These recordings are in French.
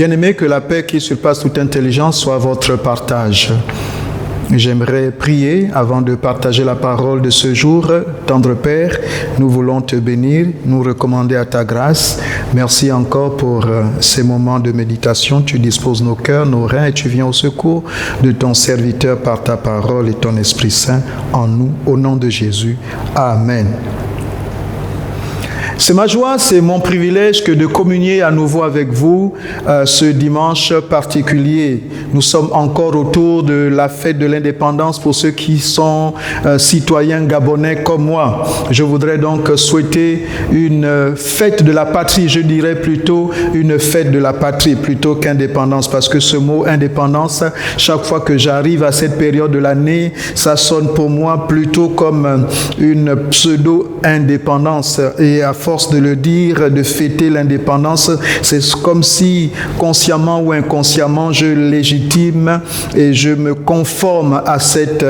Bien-aimés, que la paix qui surpasse toute intelligence soit votre partage. J'aimerais prier avant de partager la parole de ce jour. Tendre Père, nous voulons te bénir, nous recommander à ta grâce. Merci encore pour ces moments de méditation. Tu disposes nos cœurs, nos reins et tu viens au secours de ton serviteur par ta parole et ton Esprit Saint en nous. Au nom de Jésus. Amen. C'est ma joie, c'est mon privilège que de communier à nouveau avec vous ce dimanche particulier. Nous sommes encore autour de la fête de l'indépendance pour ceux qui sont citoyens gabonais comme moi. Je voudrais donc souhaiter une fête de la patrie, je dirais plutôt une fête de la patrie plutôt qu'indépendance, parce que ce mot indépendance, chaque fois que j'arrive à cette période de l'année, ça sonne pour moi plutôt comme une pseudo-indépendance. Et à force de le dire, de fêter l'indépendance, c'est comme si consciemment ou inconsciemment je légitime et je me conforme à cette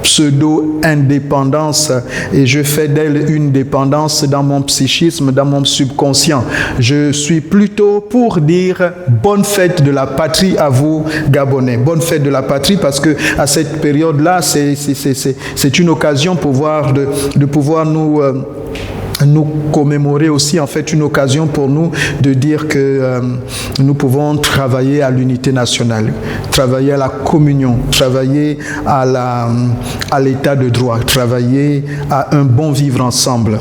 pseudo-indépendance et je fais d'elle une dépendance dans mon psychisme, dans mon subconscient. Je suis plutôt pour dire bonne fête de la patrie à vous Gabonais. Bonne fête de la patrie parce que à cette période-là, c'est une occasion de pouvoir nous commémorer aussi, en fait, une occasion pour nous de dire que nous pouvons travailler à l'unité nationale, travailler à la communion, travailler à l'état de droit, travailler à un bon vivre ensemble.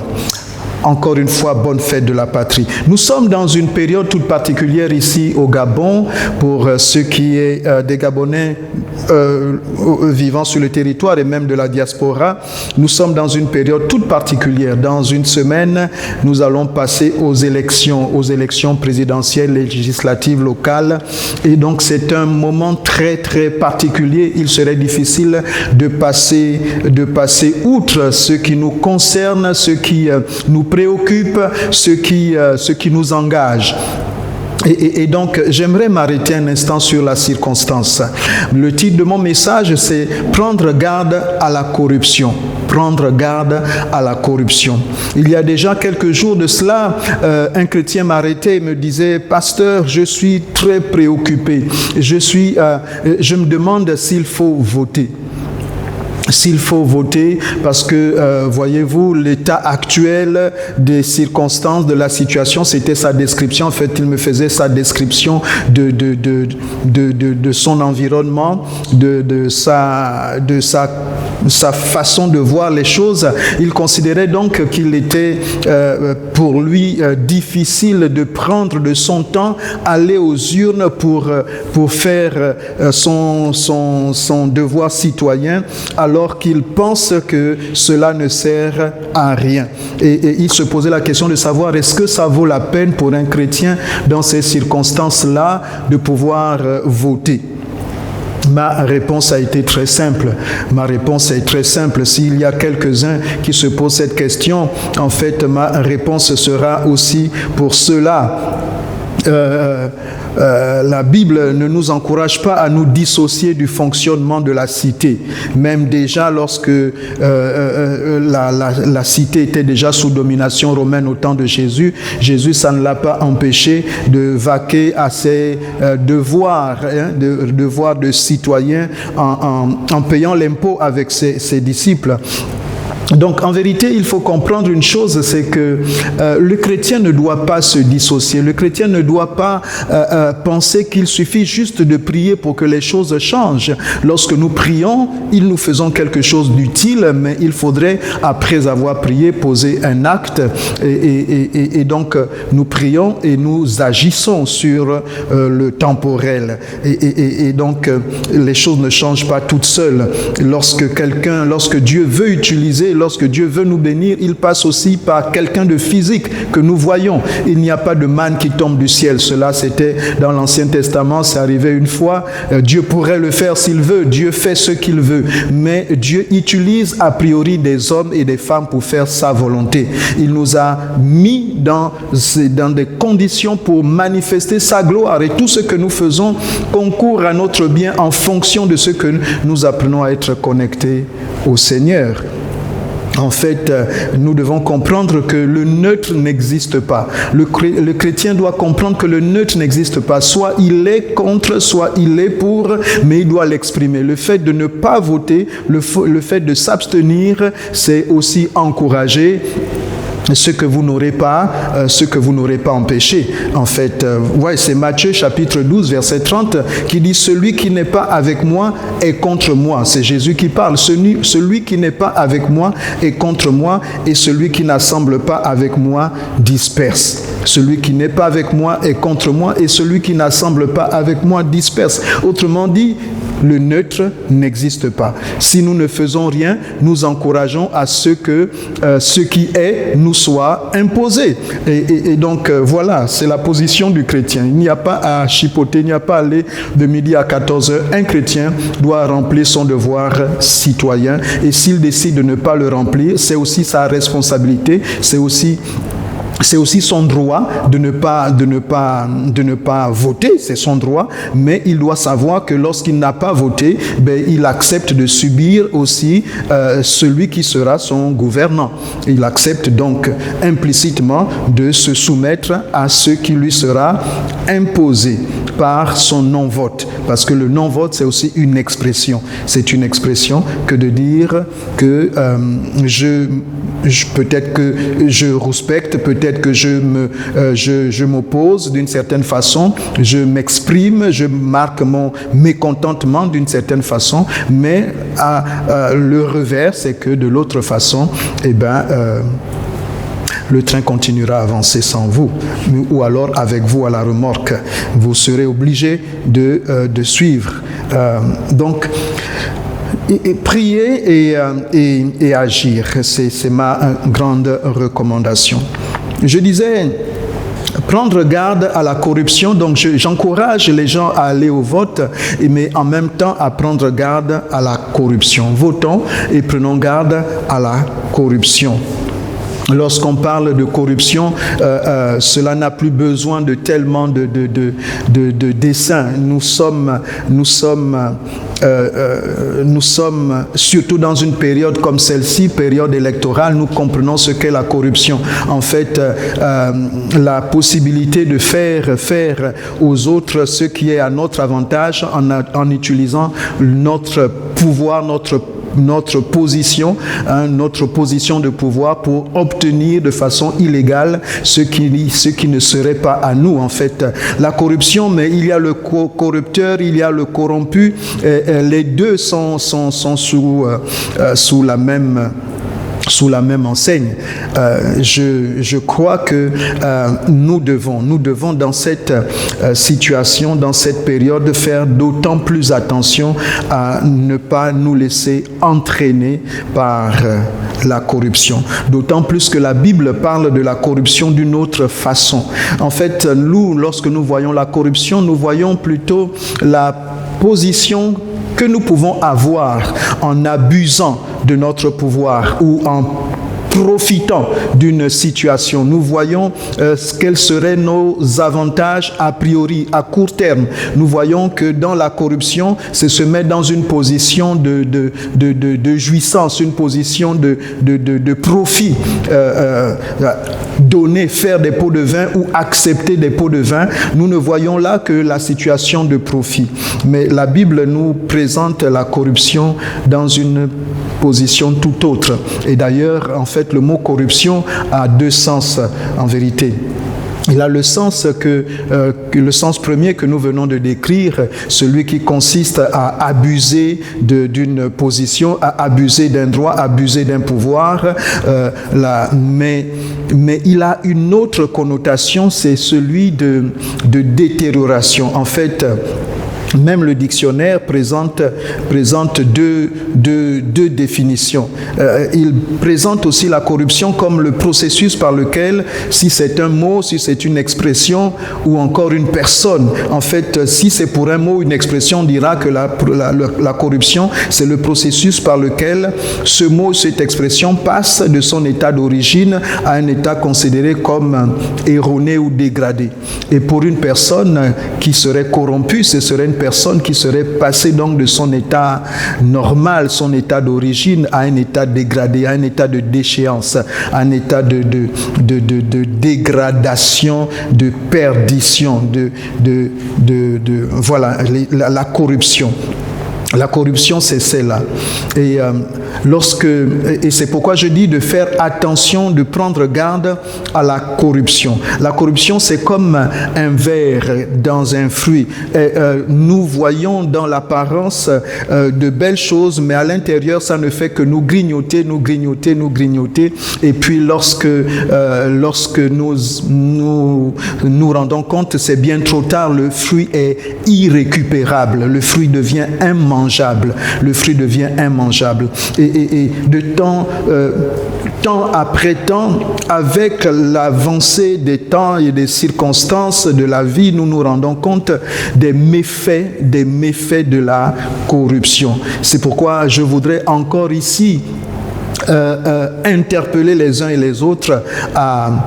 Encore une fois, bonne fête de la patrie. Nous sommes dans une période toute particulière ici au Gabon, pour ceux qui sont des Gabonais vivant sur le territoire et même de la diaspora. Nous sommes dans une période toute particulière. Dans une semaine, nous allons passer aux élections présidentielles, législatives, locales. Et donc, c'est un moment très, très particulier. Il serait difficile de passer outre ce qui nous concerne, ce qui nous préoccupe, ce qui nous engage. Et donc, j'aimerais m'arrêter un instant sur la circonstance. Le titre de mon message, c'est « Prendre garde à la corruption ». Prendre garde à la corruption. Il y a déjà quelques jours de cela, un chrétien m'arrêtait et me disait « Pasteur, je suis très préoccupé. Je me demande s'il faut voter. » S'il faut voter, parce que, voyez-vous, l'état actuel des circonstances, de la situation, c'était sa description. En fait, il me faisait sa description de son environnement, de sa façon de voir les choses. Il considérait donc qu'il était, pour lui, difficile de prendre de son temps, aller aux urnes pour faire son devoir citoyen, alors qu'il pense que cela ne sert à rien. Et il se posait la question de savoir est-ce que ça vaut la peine pour un chrétien dans ces circonstances-là de pouvoir voter. Ma réponse a été très simple. S'il y a quelques-uns qui se posent cette question, en fait, ma réponse sera aussi pour ceux-là. La Bible ne nous encourage pas à nous dissocier du fonctionnement de la cité. Même déjà lorsque la cité était déjà sous domination romaine au temps de Jésus, ça ne l'a pas empêché de vaquer à ses devoirs de citoyen en payant l'impôt avec ses disciples. Donc, en vérité, il faut comprendre une chose, c'est que le chrétien ne doit pas se dissocier. Le chrétien ne doit pas penser qu'il suffit juste de prier pour que les choses changent. Lorsque nous prions, nous faisons quelque chose d'utile, mais il faudrait, après avoir prié, poser un acte. Et donc, nous prions et nous agissons sur le temporel. Et donc, les choses ne changent pas toutes seules. Lorsque Dieu veut utiliser, lorsque Dieu veut nous bénir, il passe aussi par quelqu'un de physique que nous voyons. Il n'y a pas de manne qui tombe du ciel. Cela, c'était dans l'Ancien Testament, c'est arrivé une fois. Dieu pourrait le faire s'il veut. Dieu fait ce qu'il veut. Mais Dieu utilise a priori des hommes et des femmes pour faire sa volonté. Il nous a mis dans des conditions pour manifester sa gloire. Et tout ce que nous faisons concourt à notre bien en fonction de ce que nous apprenons à être connectés au Seigneur. En fait, nous devons comprendre que le neutre n'existe pas. Le chrétien doit comprendre que le neutre n'existe pas. Soit il est contre, soit il est pour, mais il doit l'exprimer. Le fait de ne pas voter, le fait de s'abstenir, c'est aussi encourager ce que vous n'aurez pas empêché. En fait, c'est Matthieu chapitre 12 verset 30 qui dit: celui qui n'est pas avec moi est contre moi. C'est Jésus qui parle. Celui qui n'est pas avec moi est contre moi, et celui qui n'assemble pas avec moi disperse. Celui qui n'est pas avec moi est contre moi, et celui qui n'assemble pas avec moi disperse. Autrement dit, le neutre n'existe pas. Si nous ne faisons rien, nous encourageons à ce que ce qui est nous soit imposé. Et donc, voilà, c'est la position du chrétien. Il n'y a pas à chipoter, il n'y a pas à aller de midi à 14h. Un chrétien doit remplir son devoir citoyen. Et s'il décide de ne pas le remplir, c'est aussi sa responsabilité, c'est aussi son droit de ne pas voter, c'est son droit, mais il doit savoir que lorsqu'il n'a pas voté, il accepte de subir aussi celui qui sera son gouvernant. Il accepte donc implicitement de se soumettre à ce qui lui sera imposé par son non-vote. Parce que le non-vote, c'est aussi une expression. C'est une expression que de dire que peut-être que je respecte, peut-être que je m'oppose d'une certaine façon, je m'exprime, je marque mon mécontentement d'une certaine façon, mais le revers, c'est que de l'autre façon, le train continuera à avancer sans vous, ou alors avec vous à la remorque. Vous serez obligé de suivre. Donc, prier et agir, c'est ma grande recommandation. Je disais, prendre garde à la corruption, donc j'encourage les gens à aller au vote, mais en même temps à prendre garde à la corruption. Votons et prenons garde à la corruption. Lorsqu'on parle de corruption, cela n'a plus besoin de tellement de dessins. Nous sommes surtout dans une période comme celle-ci, période électorale, nous comprenons ce qu'est la corruption. En fait, la possibilité de faire aux autres ce qui est à notre avantage en utilisant notre pouvoir, notre position de pouvoir pour obtenir de façon illégale ce qui ne serait pas à nous. En fait, la corruption, mais il y a le corrupteur, il y a le corrompu, les deux sont sous la même enseigne. Je crois que nous devons dans cette situation, dans cette période, faire d'autant plus attention à ne pas nous laisser entraîner par la corruption. D'autant plus que la Bible parle de la corruption d'une autre façon. En fait, nous, lorsque nous voyons la corruption, nous voyons plutôt la position que nous pouvons avoir en abusant de notre pouvoir ou en profitant d'une situation. Nous voyons quels seraient nos avantages a priori, à court terme. Nous voyons que dans la corruption, c'est se mettre dans une position de jouissance, une position de profit, donner, faire des pots de vin ou accepter des pots de vin. Nous ne voyons là que la situation de profit. Mais la Bible nous présente la corruption dans une position tout autre. Et d'ailleurs, en fait, le mot corruption a deux sens en vérité. Il a le sens le sens premier que nous venons de décrire, celui qui consiste à abuser d'une position, à abuser d'un droit, à abuser d'un pouvoir. Mais il a une autre connotation, c'est celui de détérioration. En fait, même le dictionnaire présente deux définitions. Il présente aussi la corruption comme le processus par lequel, si c'est un mot, si c'est une expression ou encore une personne, en fait, si c'est pour un mot, une expression, on dira que la corruption, c'est le processus par lequel ce mot, cette expression passe de son état d'origine à un état considéré comme erroné ou dégradé. Et pour une personne qui serait corrompue, ce serait une personne qui serait passée donc de son état normal, son état d'origine, à un état dégradé, à un état de déchéance, à un état de dégradation, de perdition, voilà, la corruption. La corruption, c'est celle-là. Et c'est pourquoi je dis de faire attention, de prendre garde à la corruption. La corruption, c'est comme un ver dans un fruit. Nous voyons dans l'apparence de belles choses, mais à l'intérieur, ça ne fait que nous grignoter. Et puis, lorsque nous rendons compte, c'est bien trop tard, le fruit est irrécupérable. Le fruit devient immangeable. Le fruit devient immangeable. Et de temps après temps, avec l'avancée des temps et des circonstances de la vie, nous nous rendons compte des méfaits de la corruption. C'est pourquoi je voudrais encore ici interpeller les uns et les autres à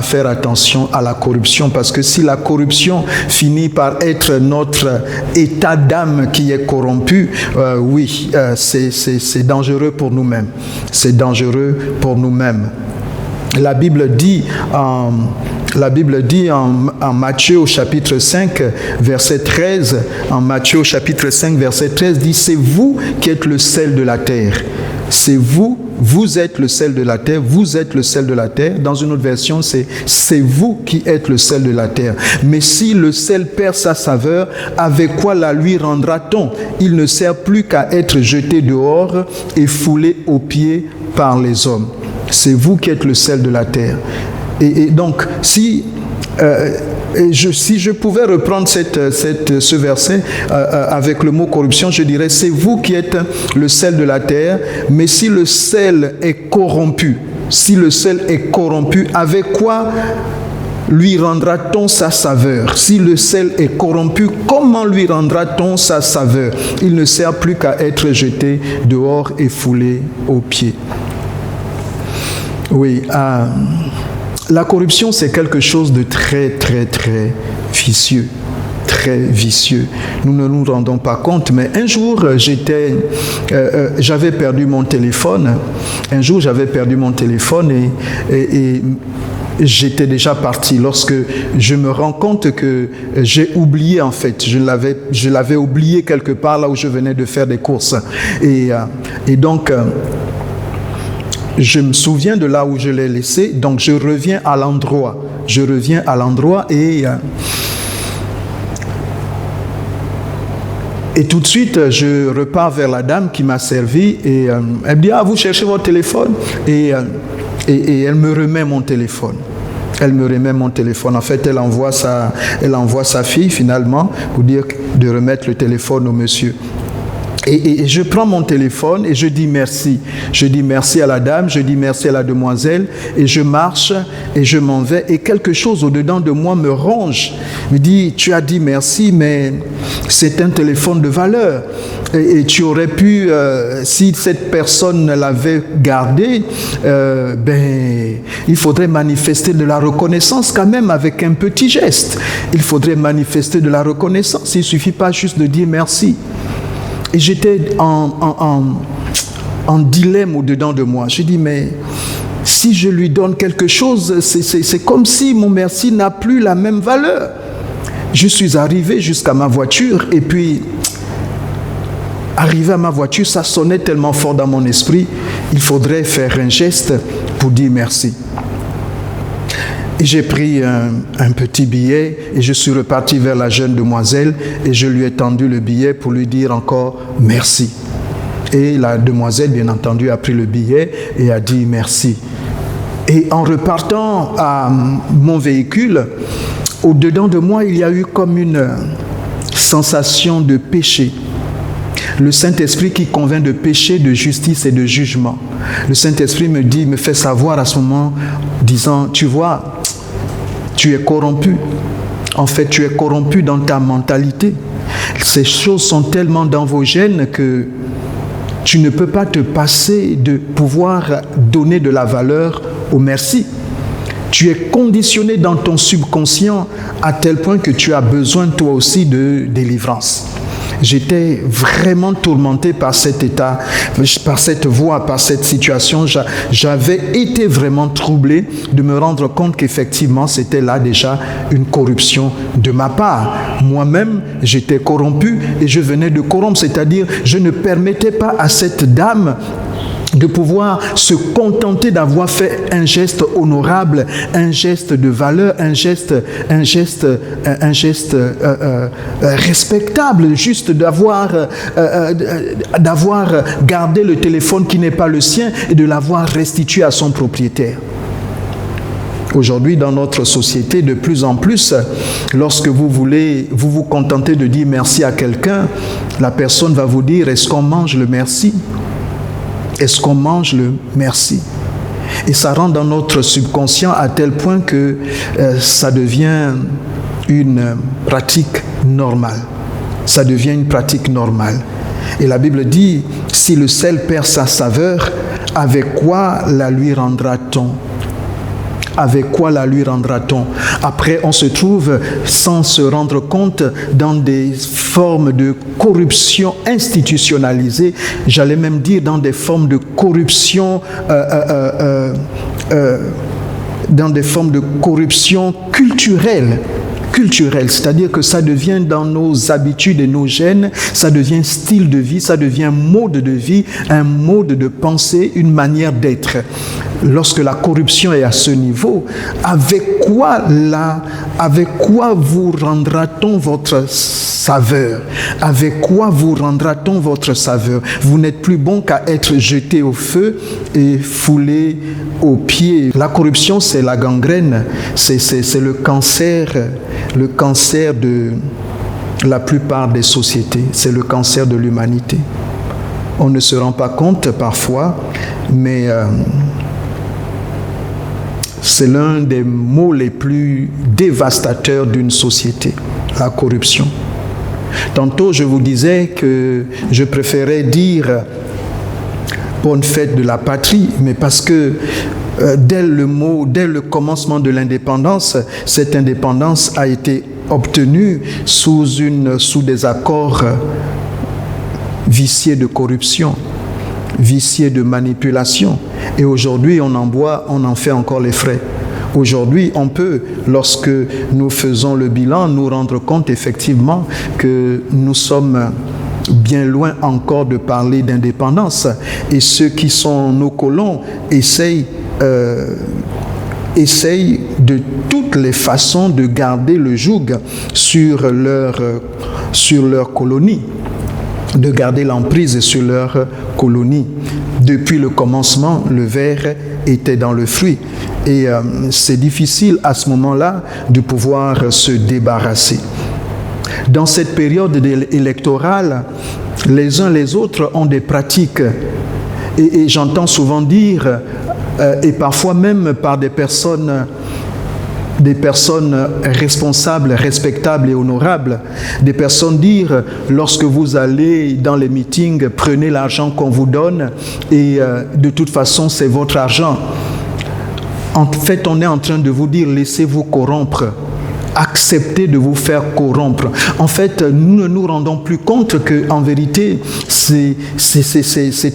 faire attention à la corruption, parce que si la corruption finit par être notre état d'âme qui est corrompu, c'est dangereux pour nous-mêmes. C'est dangereux pour nous-mêmes. La Bible dit en Matthieu au chapitre 5, verset 13, en Matthieu au chapitre 5, verset 13, dit « C'est vous qui êtes le sel de la terre. » C'est vous êtes le sel de la terre, vous êtes le sel de la terre. Dans une autre version, c'est vous qui êtes le sel de la terre. Mais si le sel perd sa saveur, avec quoi la lui rendra-t-on? Il ne sert plus qu'à être jeté dehors et foulé aux pieds par les hommes. C'est vous qui êtes le sel de la terre. Et donc, si je pouvais reprendre ce verset avec le mot corruption, je dirais, c'est vous qui êtes le sel de la terre, mais si le sel est corrompu, avec quoi lui rendra-t-on sa saveur? Si le sel est corrompu, comment lui rendra-t-on sa saveur? Il ne sert plus qu'à être jeté dehors et foulé aux pieds. Oui, la corruption, c'est quelque chose de très, très, très vicieux. Très vicieux. Nous ne nous rendons pas compte, mais un jour, j'avais perdu mon téléphone. Et j'étais déjà parti lorsque je me rends compte que j'ai oublié, en fait. Je l'avais oublié quelque part là où je venais de faire des courses. Et donc, je me souviens de là où je l'ai laissé, donc je reviens à l'endroit et tout de suite, je repars vers la dame qui m'a servi et elle me dit « Ah, vous cherchez votre téléphone ?» et elle me remet mon téléphone. En fait, elle envoie sa fille finalement pour dire de remettre le téléphone au monsieur. Et je prends mon téléphone et je dis merci. Je dis merci à la dame, je dis merci à la demoiselle et je marche et je m'en vais et quelque chose au-dedans de moi me ronge. Me dit, tu as dit merci, mais c'est un téléphone de valeur. Et tu aurais pu, si cette personne l'avait gardé, il faudrait manifester de la reconnaissance quand même avec un petit geste. Il faudrait manifester de la reconnaissance. Il ne suffit pas juste de dire merci. Et j'étais en dilemme au-dedans de moi. Je dis, mais si je lui donne quelque chose, c'est comme si mon merci n'a plus la même valeur. Je suis arrivé jusqu'à ma voiture et puis, arrivé à ma voiture, ça sonnait tellement fort dans mon esprit, il faudrait faire un geste pour dire merci. Et j'ai pris un petit billet et je suis reparti vers la jeune demoiselle et je lui ai tendu le billet pour lui dire encore merci. Et la demoiselle, bien entendu, a pris le billet et a dit merci. Et en repartant à mon véhicule, au-dedans de moi, il y a eu comme une sensation de péché. Le Saint-Esprit qui convainc de péché, de justice et de jugement. Le Saint-Esprit me fait savoir à ce moment, disant, tu vois, tu es corrompu. En fait, tu es corrompu dans ta mentalité. Ces choses sont tellement dans vos gènes que tu ne peux pas te passer de pouvoir donner de la valeur au merci. Tu es conditionné dans ton subconscient à tel point que tu as besoin toi aussi de délivrance. J'étais vraiment tourmenté par cet état, par cette voie, par cette situation. J'avais été vraiment troublé de me rendre compte qu'effectivement, c'était là déjà une corruption de ma part. Moi-même, j'étais corrompu et je venais de corrompre, c'est-à-dire je ne permettais pas à cette dame de pouvoir se contenter d'avoir fait un geste honorable, un geste de valeur, un geste respectable, juste d'avoir gardé le téléphone qui n'est pas le sien et de l'avoir restitué à son propriétaire. Aujourd'hui, dans notre société, de plus en plus, lorsque vous vous contentez de dire merci à quelqu'un, la personne va vous dire, est-ce qu'on mange le merci ? Est-ce qu'on mange le merci? Et ça rentre dans notre subconscient à tel point que ça devient une pratique normale. Ça devient une pratique normale. Et la Bible dit, si le sel perd sa saveur, avec quoi la lui rendra-t-on? Avec quoi la lui rendra-t-on? Après, on se trouve, sans se rendre compte, dans des formes de corruption institutionnalisée, j'allais même dire dans des formes de corruption culturelle, c'est-à-dire que ça devient dans nos habitudes et nos gènes, ça devient style de vie, ça devient mode de vie, un mode de pensée, une manière d'être. Lorsque la corruption est à ce niveau, avec quoi vous rendra-t-on votre saveur? Avec quoi vous rendra-t-on votre saveur? Vous n'êtes plus bon qu'à être jeté au feu et foulé aux pieds. La corruption, c'est la gangrène, c'est le cancer de la plupart des sociétés, c'est le cancer de l'humanité. On ne se rend pas compte parfois, mais c'est l'un des maux les plus dévastateurs d'une société, la corruption. Tantôt, je vous disais que je préférais dire bonne fête de la patrie, mais parce que dès le commencement de l'indépendance, cette indépendance a été obtenue sous des accords viciés de corruption, viciés de manipulation. Et aujourd'hui, on en fait encore les frais. Aujourd'hui, on peut, lorsque nous faisons le bilan, nous rendre compte effectivement que nous sommes bien loin encore de parler d'indépendance. Et ceux qui sont nos colons essayent de toutes les façons de garder le joug sur leur colonie, de garder l'emprise sur leur colonie. Depuis le commencement, le ver était dans le fruit. Et c'est difficile à ce moment-là de pouvoir se débarrasser. Dans cette période électorale, les uns les autres ont des pratiques. Et j'entends souvent dire, et parfois même par des personnes responsables, respectables et honorables, des personnes dire, lorsque vous allez dans les meetings, prenez l'argent qu'on vous donne et de toute façon, c'est votre argent. En fait, on est en train de vous dire, laissez-vous corrompre. Acceptez de vous faire corrompre. En fait, nous ne nous rendons plus compte qu'en vérité, c'est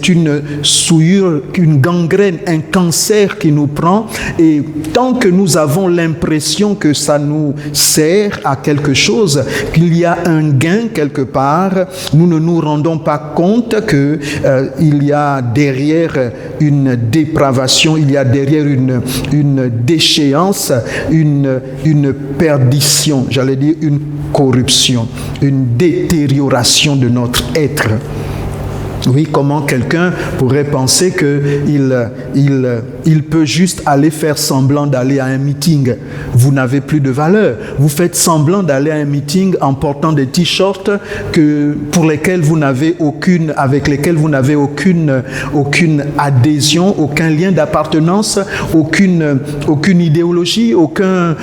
une souillure, une gangrène, un cancer qui nous prend. Et tant que nous avons l'impression que ça nous sert à quelque chose, qu'il y a un gain quelque part, nous ne nous rendons pas compte qu'il y a derrière une dépravation, il y a derrière une déchéance, une perdition, j'allais dire une corruption, une détérioration de notre être. Oui, comment quelqu'un pourrait penser qu'il peut juste aller faire semblant d'aller à un meeting? Vous n'avez plus de valeur. Vous faites semblant d'aller à un meeting en portant des t-shirts avec lesquels vous n'avez aucune adhésion, aucun lien d'appartenance, aucune idéologie, aucune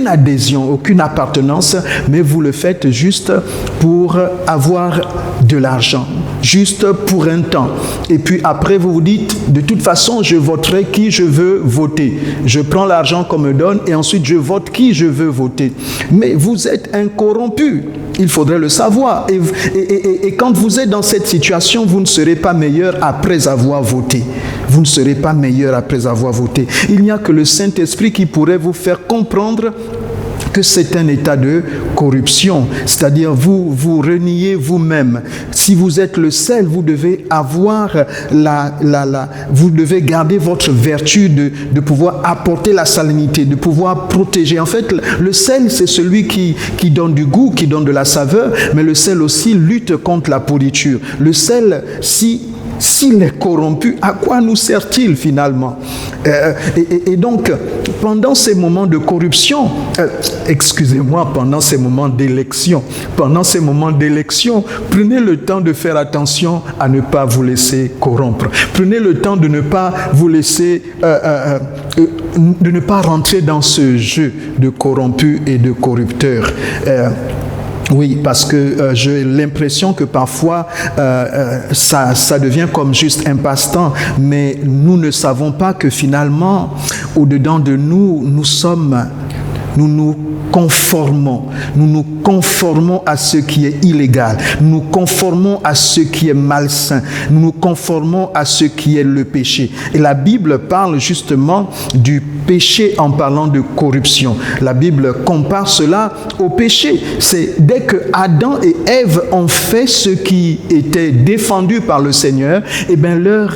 adhésion, aucune appartenance, mais vous le faites juste pour avoir de l'argent. juste pour un temps. Et puis après, vous vous dites, de toute façon, je voterai qui je veux voter. Je prends l'argent qu'on me donne et ensuite je vote qui je veux voter. Mais vous êtes incorrompu. Il faudrait le savoir. Et quand vous êtes dans cette situation, vous ne serez pas meilleur après avoir voté. Vous ne serez pas meilleur après avoir voté. Il n'y a que le Saint-Esprit qui pourrait vous faire comprendre que c'est un état de corruption, c'est-à-dire vous reniez vous-même. Si vous êtes le sel, vous devez avoir vous devez garder votre vertu de pouvoir apporter la salinité, de pouvoir protéger. En fait, le sel, c'est celui qui donne du goût, qui donne de la saveur, mais le sel aussi lutte contre la pourriture. Le sel, s'il est corrompu, à quoi nous sert-il finalement? Et donc, pendant ces moments de corruption, pendant ces moments d'élection, prenez le temps de faire attention à ne pas vous laisser corrompre. Prenez le temps de ne pas vous laisser, de ne pas rentrer dans ce jeu de corrompus et de corrupteurs. Oui, parce que j'ai l'impression que parfois ça devient comme juste un passe-temps, mais nous ne savons pas que finalement, au-dedans de nous, nous nous conformons à ce qui est illégal, nous nous conformons à ce qui est malsain, nous nous conformons à ce qui est le péché. Et la Bible parle justement du péché en parlant de corruption. La Bible compare cela au péché. C'est dès que Adam et Ève ont fait ce qui était défendu par le Seigneur, et bien leur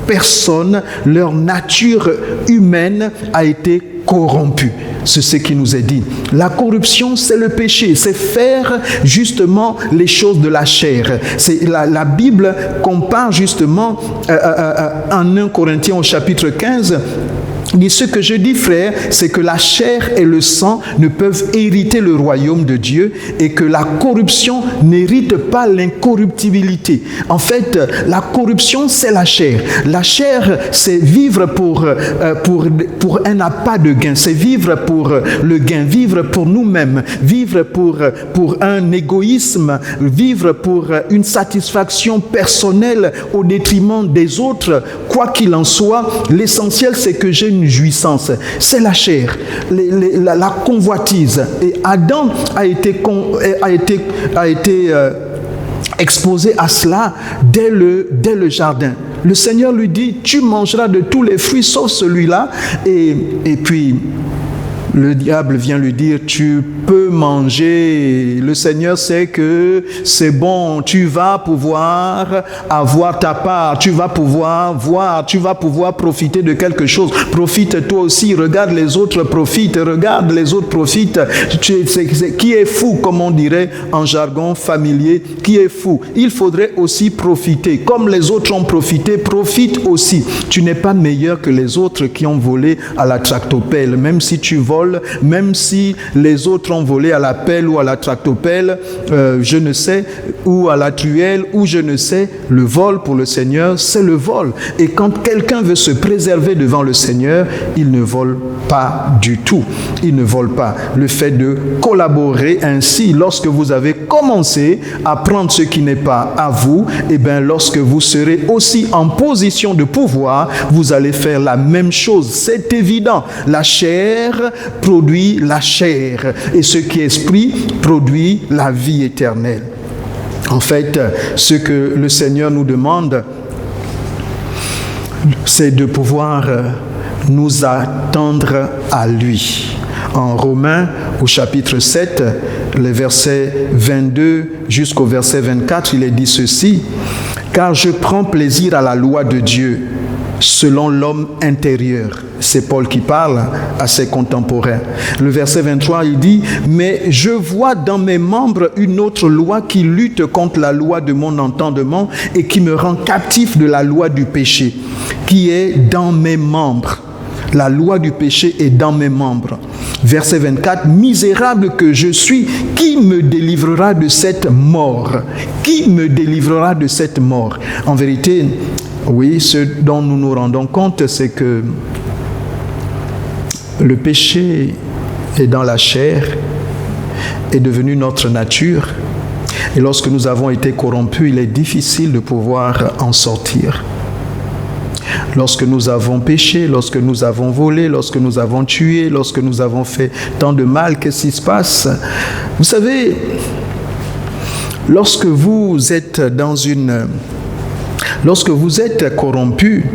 personne, leur nature humaine a été corrompue. C'est ce qui nous est dit. La corruption, c'est le péché. C'est faire justement les choses de la chair. C'est la Bible compare justement en 1 Corinthiens au chapitre 15. Il dit, ce que je dis, frère, c'est que la chair et le sang ne peuvent hériter le royaume de Dieu et que la corruption n'hérite pas l'incorruptibilité. En fait, la corruption, c'est la chair. La chair, c'est vivre pour un appât de gain. C'est vivre pour le gain, vivre pour nous-mêmes, vivre pour un égoïsme, vivre pour une satisfaction personnelle au détriment des autres. Quoi qu'il en soit, l'essentiel, c'est que j'ai une jouissance. C'est la chair, la convoitise. Et Adam a été exposé à cela dès le jardin. Le Seigneur lui dit, tu mangeras de tous les fruits sauf celui-là. Et puis, le diable vient lui dire, tu peux manger. Le Seigneur sait que c'est bon, tu vas pouvoir avoir ta part, tu vas pouvoir voir, tu vas pouvoir profiter de quelque chose. Profite toi aussi, regarde les autres profitent, regarde les autres profitent. Qui est fou, comme on dirait en jargon familier, qui est fou? Il faudrait aussi profiter. Comme les autres ont profité, profite aussi. Tu n'es pas meilleur que les autres qui ont volé à la tractopelle, même si tu voles, même si les autres ont volé à la pelle ou à la tractopelle, je ne sais, ou à la truelle, ou je ne sais, le vol pour le Seigneur, c'est le vol. Et quand quelqu'un veut se préserver devant le Seigneur, il ne vole pas du tout. Il ne vole pas. Le fait de collaborer ainsi, lorsque vous avez commencé à prendre ce qui n'est pas à vous, et bien lorsque vous serez aussi en position de pouvoir, vous allez faire la même chose. C'est évident. La chair produit la chair et ce qui est esprit produit la vie éternelle. En fait, ce que le Seigneur nous demande, c'est de pouvoir nous attendre à lui. En Romains, au chapitre 7, les versets 22 jusqu'au verset 24, il est dit ceci, « Car je prends plaisir à la loi de Dieu, selon l'homme intérieur. » C'est Paul qui parle à ses contemporains. Le verset 23, il dit, « Mais je vois dans mes membres une autre loi qui lutte contre la loi de mon entendement et qui me rend captif de la loi du péché, qui est dans mes membres. » La loi du péché est dans mes membres. Verset 24, « Misérable que je suis, qui me délivrera de cette mort? Qui me délivrera de cette mort? » En vérité, oui, ce dont nous nous rendons compte, c'est que le péché est dans la chair, est devenu notre nature. Et lorsque nous avons été corrompus, il est difficile de pouvoir en sortir. Lorsque nous avons péché, lorsque nous avons volé, lorsque nous avons tué, lorsque nous avons fait tant de mal, qu'est-ce qui se passe? Vous savez, lorsque vous êtes corrompu,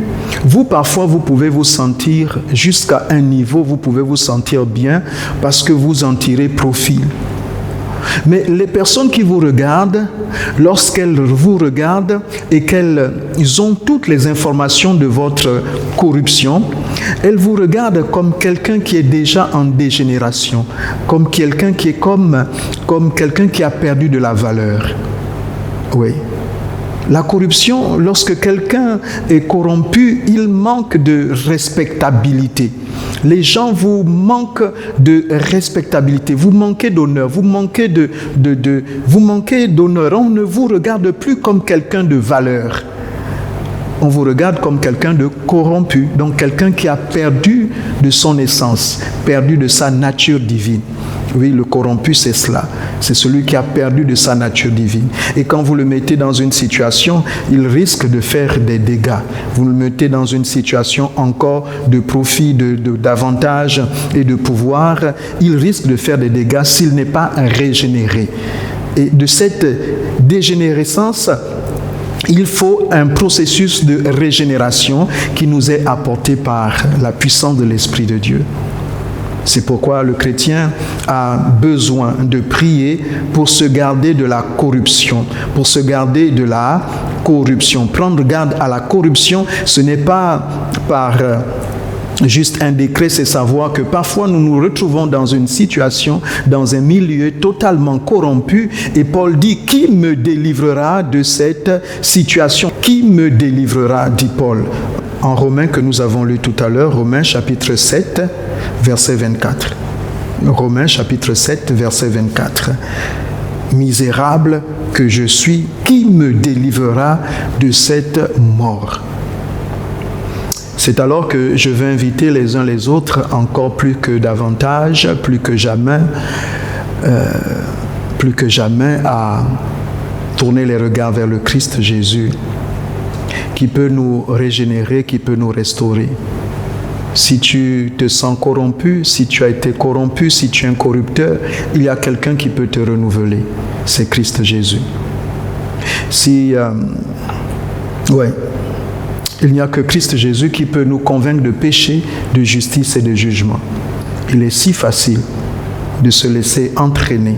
vous parfois vous pouvez vous sentir jusqu'à un niveau, vous pouvez vous sentir bien parce que vous en tirez profit. Mais les personnes qui vous regardent, lorsqu'elles vous regardent et qu'elles ont toutes les informations de votre corruption, elles vous regardent comme quelqu'un qui est déjà en dégénération, comme quelqu'un qui est comme quelqu'un qui a perdu de la valeur. Oui. La corruption, lorsque quelqu'un est corrompu, il manque de respectabilité. Les gens vous manquent de respectabilité, vous manquez d'honneur, vous manquez d'honneur. On ne vous regarde plus comme quelqu'un de valeur. On vous regarde comme quelqu'un de corrompu, donc quelqu'un qui a perdu de son essence, perdu de sa nature divine. Oui, le corrompu, c'est cela. C'est celui qui a perdu de sa nature divine. Et quand vous le mettez dans une situation, il risque de faire des dégâts. Vous le mettez dans une situation encore de profit, d'avantage et de pouvoir. Il risque de faire des dégâts s'il n'est pas régénéré. Et de cette dégénérescence, il faut un processus de régénération qui nous est apporté par la puissance de l'Esprit de Dieu. C'est pourquoi le chrétien a besoin de prier pour se garder de la corruption, pour se garder de la corruption. Prendre garde à la corruption, ce n'est pas par juste un décret, c'est savoir que parfois nous nous retrouvons dans une situation, dans un milieu totalement corrompu, et Paul dit, qui me délivrera de cette situation? Qui me délivrera, dit Paul. En Romains que nous avons lu tout à l'heure, Romains chapitre 7, verset 24. Romains chapitre 7, verset 24. Misérable que je suis, qui me délivrera de cette mort? C'est alors que je vais inviter les uns les autres, encore plus que davantage, plus que jamais, à tourner les regards vers le Christ Jésus, qui peut nous régénérer, qui peut nous restaurer. Si tu te sens corrompu, si tu as été corrompu, si tu es un corrupteur, il y a quelqu'un qui peut te renouveler. C'est Christ Jésus. Il n'y a que Christ Jésus qui peut nous convaincre de péché, de justice et de jugement. Il est si facile de se laisser entraîner.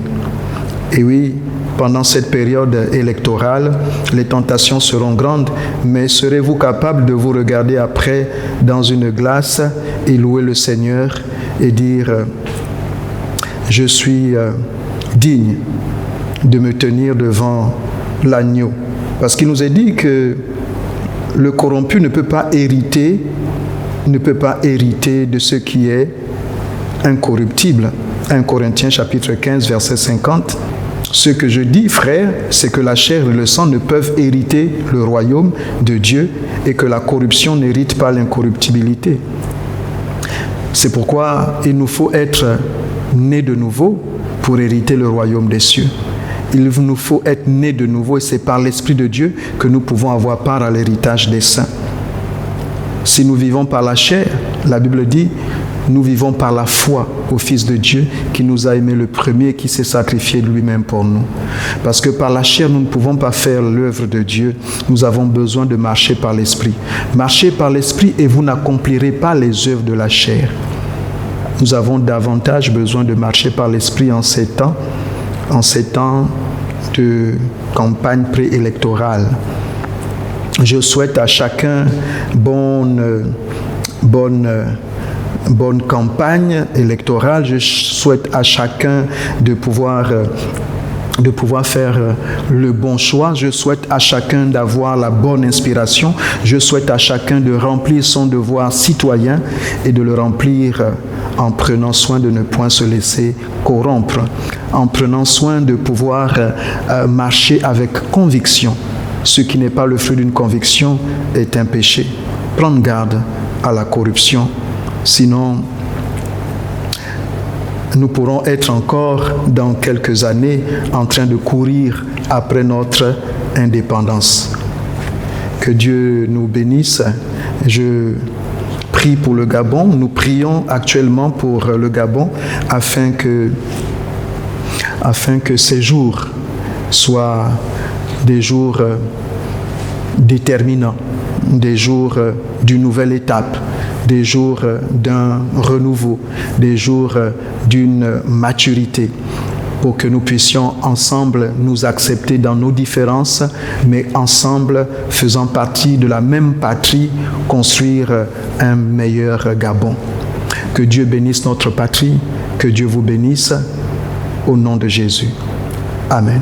Et oui, pendant cette période électorale, les tentations seront grandes, mais serez-vous capable de vous regarder après dans une glace et louer le Seigneur et dire « Je suis digne de me tenir devant l'agneau ». Parce qu'il nous est dit que le corrompu ne peut pas hériter de ce qui est incorruptible. 1 Corinthiens chapitre 15, verset 50. Ce que je dis, frère, c'est que la chair et le sang ne peuvent hériter le royaume de Dieu et que la corruption n'hérite pas l'incorruptibilité. C'est pourquoi il nous faut être nés de nouveau pour hériter le royaume des cieux. Il nous faut être nés de nouveau et c'est par l'Esprit de Dieu que nous pouvons avoir part à l'héritage des saints. Si nous vivons par la chair, la Bible dit, nous vivons par la foi au Fils de Dieu qui nous a aimés le premier et qui s'est sacrifié de lui-même pour nous. Parce que par la chair, nous ne pouvons pas faire l'œuvre de Dieu. Nous avons besoin de marcher par l'Esprit. Marchez par l'Esprit et vous n'accomplirez pas les œuvres de la chair. Nous avons davantage besoin de marcher par l'Esprit en ces temps de campagne préélectorale. Je souhaite à chacun bonne campagne électorale. Je souhaite à chacun de pouvoir faire le bon choix. Je souhaite à chacun d'avoir la bonne inspiration. Je souhaite à chacun de remplir son devoir citoyen et de le remplir en prenant soin de ne point se laisser corrompre, en prenant soin de pouvoir marcher avec conviction. Ce qui n'est pas le fruit d'une conviction est un péché. Prendre garde à la corruption. Sinon, nous pourrons être encore dans quelques années en train de courir après notre indépendance. Que Dieu nous bénisse. Je prie pour le Gabon. Nous prions actuellement pour le Gabon afin que ces jours soient des jours déterminants, des jours d'une nouvelle étape, des jours d'un renouveau, des jours d'une maturité, pour que nous puissions ensemble nous accepter dans nos différences, mais ensemble, faisant partie de la même patrie, construire un meilleur Gabon. Que Dieu bénisse notre patrie, que Dieu vous bénisse, au nom de Jésus. Amen.